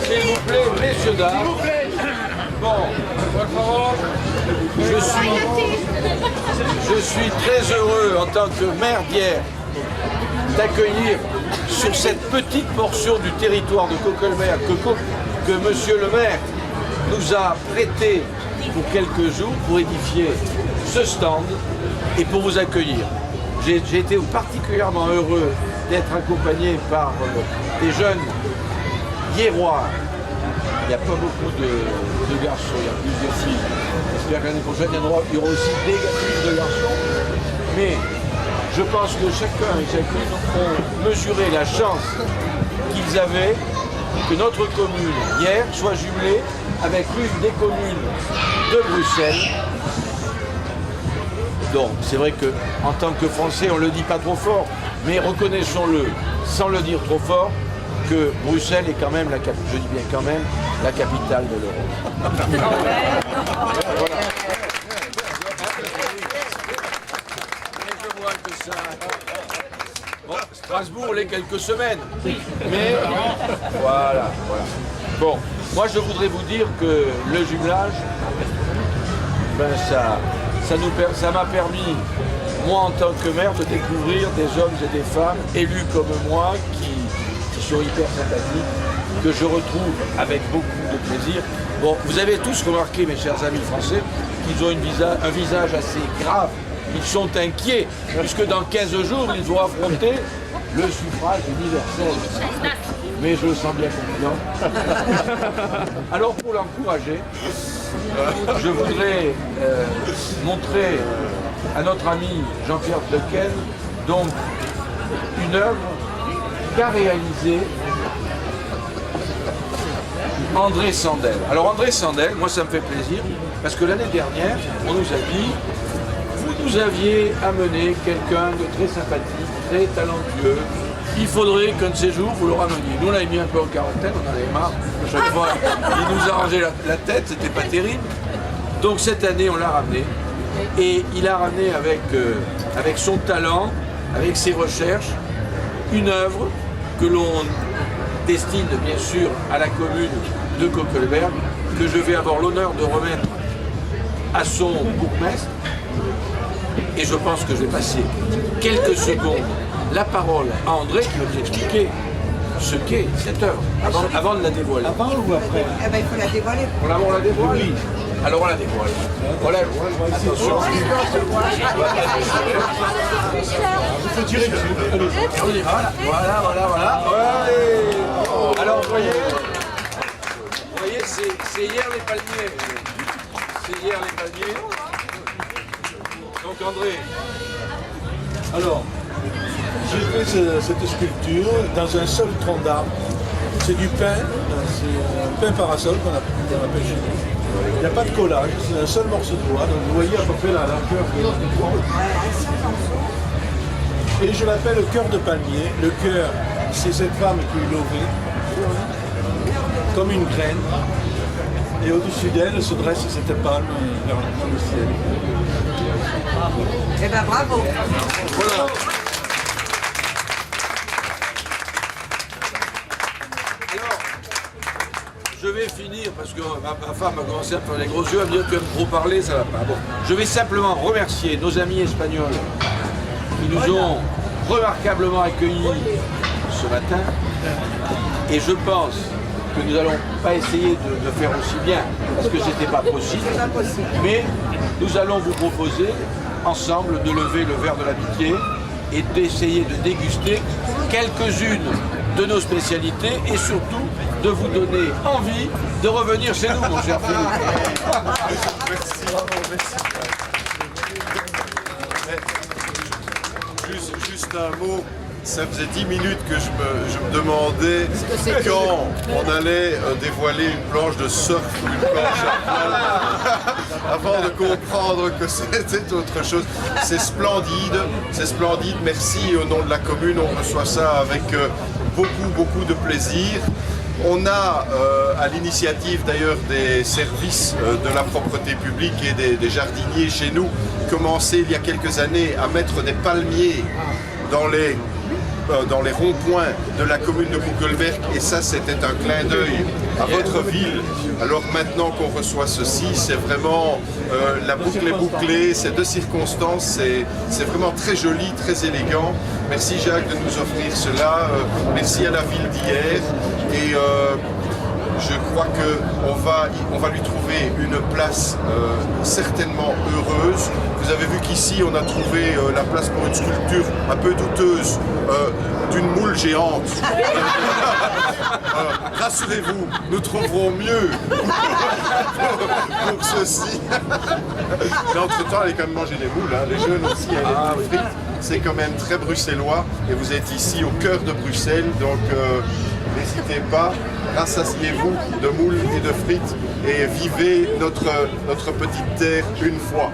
S'il vous plaît, messieurs, dames. Bon, je suis très heureux en tant que maire d'Hyères d'accueillir sur cette petite portion du territoire de Cauquelmer que monsieur le maire nous a prêté pour quelques jours pour édifier ce stand et pour vous accueillir. J'ai été particulièrement heureux d'être accompagné par des jeunes hyérois. Il n'y a pas beaucoup de garçons, il y a plus de filles. J'espère que l'année prochaine, il y aura aussi plus de garçons. Mais je pense que chacun et chacune ont mesuré la chance qu'ils avaient que notre commune, hier, soit jumelée avec l'une des communes de Bruxelles. Donc, c'est vrai qu'en tant que Français, on ne le dit pas trop fort, mais reconnaissons-le, sans le dire trop fort, que Bruxelles est quand même, je dis bien quand même, la capitale de l'Europe. Voilà. Je vois que ça... Bon, Strasbourg l'est quelques semaines, mais voilà. Bon, moi je voudrais vous dire que le jumelage, ben ça m'a permis, moi en tant que maire, de découvrir des hommes et des femmes élus comme moi qui sont hyper sympathiques, que je retrouve avec beaucoup de plaisir. Bon, vous avez tous remarqué, mes chers amis français, qu'ils ont un visage assez grave. Ils sont inquiets, puisque dans 15 jours, ils vont affronter le suffrage universel. Mais je le sens bien confiant. Alors, pour l'encourager, je voudrais montrer à notre ami Jean-Pierre Plequel donc une œuvre qu'a réalisée André Sandel. Alors André Sandel, moi ça me fait plaisir, parce que l'année dernière, on nous a dit, vous nous aviez amené quelqu'un de très sympathique, très talentueux, il faudrait qu'un de ces jours vous le rameniez. Nous on l'avait mis un peu en quarantaine, on en avait marre, à chaque fois il nous arrangeait la tête, c'était pas terrible. Donc cette année on l'a ramené, et il a ramené avec son talent, avec ses recherches, une œuvre que l'on destine bien sûr à la commune de Cauquelmer, que je vais avoir l'honneur de remettre à son bourgmestre. Et je pense que je vais passer quelques secondes la parole à André qui va vous expliquer ce qu'est cette œuvre, avant de la dévoiler. Avant ou après? Eh bien, il faut la dévoiler. On la dévoile? Oui. Alors on la dévoile. Voilà. Attention. Il faut tirer dessus. Allez. Voilà. Allez. Alors, vous voyez, c'est hier les palmiers. Donc André. Alors, j'ai fait cette sculpture dans un seul tronc d'arbre. C'est du pin, c'est un pin parasol qu'on appelle chez nous. Il n'y a pas de collage, c'est un seul morceau de bois. Donc vous voyez à peu près la largeur du tronc. Et je l'appelle le cœur de palmier. Le cœur, c'est cette femme qui est levée, comme une graine. Et au-dessus d'elle se dresse cette palme vers le ciel. Eh bien bravo. Voilà. Je vais finir parce que ma femme a commencé à faire les gros yeux, à me dire que tu aimes trop parler, ça va pas. Bon, je vais simplement remercier nos amis espagnols qui nous ont remarquablement accueillis ce matin. Et je pense que nous n'allons pas essayer de faire aussi bien parce que c'était pas possible. Mais nous allons vous proposer ensemble de lever le verre de l'amitié et d'essayer de déguster quelques-unes de nos spécialités et surtout de vous donner envie de revenir chez nous, mon cher Philippe. Merci. Juste un mot. Ça faisait 10 minutes que je me demandais quand on allait dévoiler une planche de surf ou une planche à voile avant de comprendre que c'était autre chose. C'est splendide. Merci au nom de la commune, on reçoit ça avec beaucoup de plaisir. On a, à l'initiative d'ailleurs des services de la propreté publique et des jardiniers chez nous, commencé il y a quelques années à mettre des palmiers dans les dans les ronds-points de la commune de Koekelberg, et ça c'était un clin d'œil à votre ville. Alors maintenant qu'on reçoit ceci, c'est vraiment la boucle est bouclée, c'est de circonstances, c'est vraiment très joli, très élégant. Merci Jacques de nous offrir cela, merci à la ville d'hier, et je crois qu'on va lui trouver une place certainement heureuse. Vous avez vu qu'ici on a trouvé la place pour une sculpture un peu douteuse d'une moule géante. Rassurez-vous, nous trouverons mieux pour ceci. Mais entre-temps, allez quand même manger des moules, hein. Les jeunes aussi, les frites. C'est quand même très bruxellois et vous êtes ici au cœur de Bruxelles, donc n'hésitez pas, rassasiez-vous de moules et de frites et vivez notre petite terre une fois.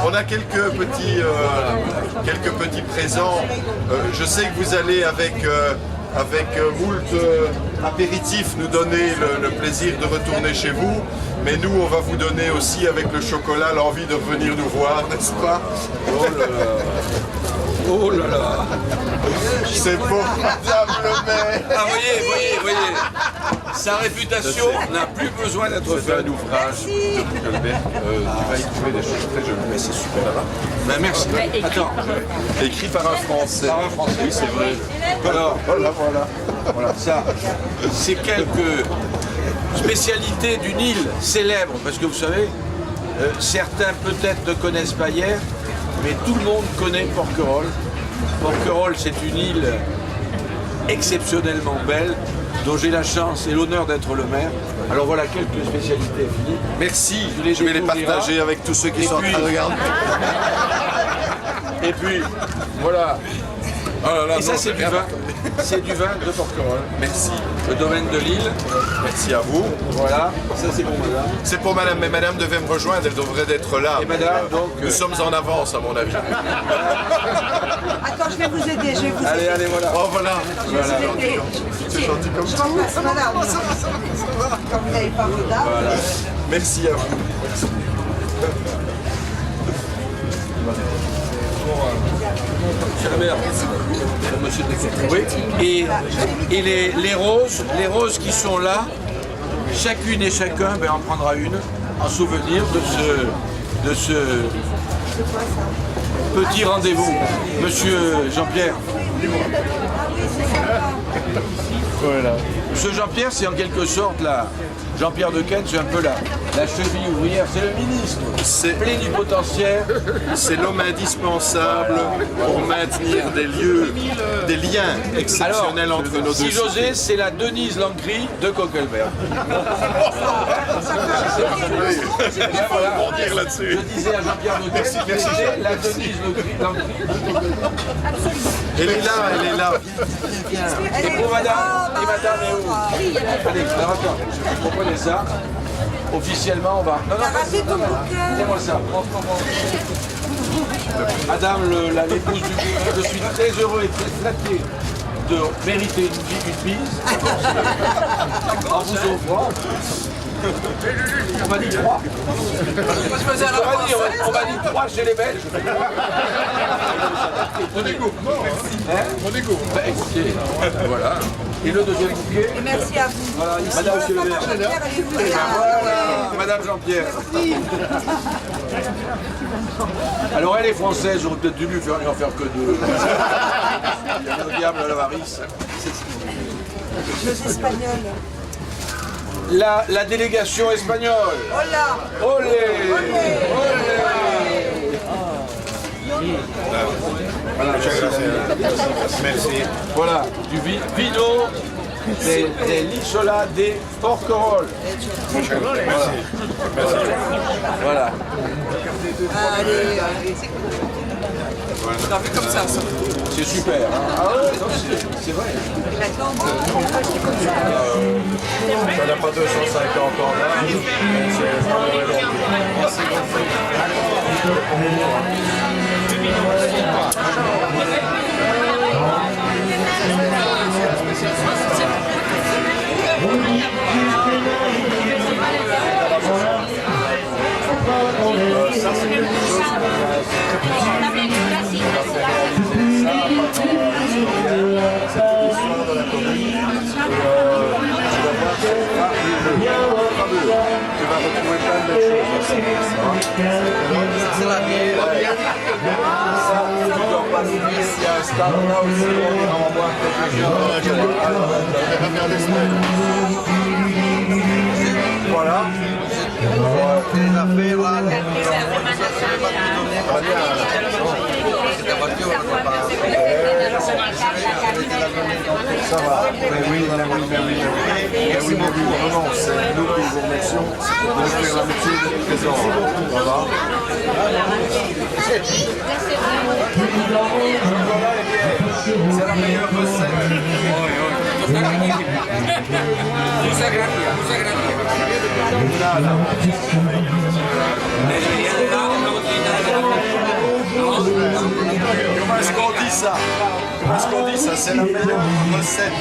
On a quelques petits présents. Je sais que vous allez avec moult apéritifs nous donner le plaisir de retourner chez vous, mais nous on va vous donner aussi avec le chocolat l'envie de revenir nous voir, n'est-ce pas? Oh là là. Oh là là. C'est pour Madame le maire. Ah, voyez. Sa réputation n'a plus besoin d'être faite. Un ouvrage de Koekelberg. Tu vas y trouver des choses très jolies. Mais c'est super là-bas. Ben, merci. Attends. Écrit par un Français. Par un Français, oui, c'est vrai. Alors, voilà, ça, c'est quelques spécialités d'une île célèbre, parce que vous savez, certains peut-être ne connaissent pas hier, mais tout le monde connaît Porquerolles. Porquerolles, c'est une île exceptionnellement belle, dont j'ai la chance et l'honneur d'être le maire. Alors voilà quelques spécialités finies. Merci, je vais les partager avec tous ceux qui sont en train de regarder. Et puis, voilà. Oh là là, Et ça, c'est du vin. C'est du vin de Porquerolles. Merci. Le domaine de l'île. Merci à vous. Voilà. Ça, c'est pour madame. C'est pour madame, mais madame devait me rejoindre, elle devrait être là. Et madame, donc. Nous sommes en avance, à mon avis. Attends, je vais vous aider, Allez, voilà. Oh, voilà. C'est gentil comme ça. Voilà. Comme vous n'avez pas vos dames. Voilà. Merci à vous. C'est la mère. Monsieur Descartes. Oui. Et les roses qui sont là, chacune et chacun, ben, en prendra une en souvenir de ce petit rendez-vous. Monsieur Jean-Pierre. Voilà. Monsieur Jean-Pierre, c'est en quelque sorte Jean-Pierre de Quenne, c'est un peu la cheville ouvrière, c'est le ministre plénipotentiaire. C'est l'homme indispensable pour maintenir des liens exceptionnels entre nos deux Si j'osais, c'est la Denise Lancry de Koekelberg. dire là-dessus. Je disais à Jean-Pierre de Quenne, c'était la Denise Lancry. Elle est là. Et pour madame, est où? Allez, alors attends, vous comprenez ça? Officiellement, on va... Non, prends-moi ça. Madame l'épouse du gouverneur, je suis très heureux et très flatté de mériter une bise en vous offrant. On m'a dit 3. On m'a dit 3 chez les Belges. On découvre. On découvre. Bah, écoutez, voilà. Et le deuxième bouquet. Et merci à vous. Voilà, Madame Jean-Pierre. Voilà, Madame Jean-Pierre. Alors elle est française, j'aurais peut-être dû lui en faire que 2. Le diable à l'avarice. Je suis espagnole. La délégation espagnole. Hola. Olé. Voilà, Merci. voilà, du vino de l'Isola de Porquerolles. Voilà. Allez. On a fait comme ça. C'est super. Hein. Ah ouais, c'est vrai. Ça n'a pas 250 ans là. Ça, c'est quelque chose. belle chose. C'est la bière. Ça, tu ne dois pas oublier s'il y a un stand là aussi, on ira en boire quelque chose. Voilà. Les affaires là. Ça va. Mais oui. Merci beaucoup. Vraiment, c'est nous qui vous remercions de nous faire l'amitié de présent. Voilà. C'est la meilleure recette. Comment est-ce qu'on dit ça? Comment est-ce qu'on dit ça? C'est la meilleure recette.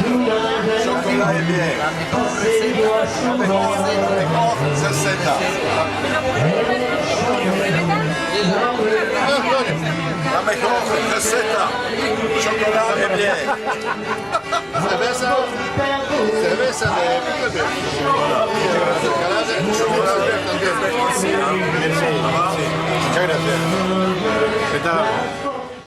Chocolat et bière. Receta. La mejor receta. Chocolat et bière. Cerveza de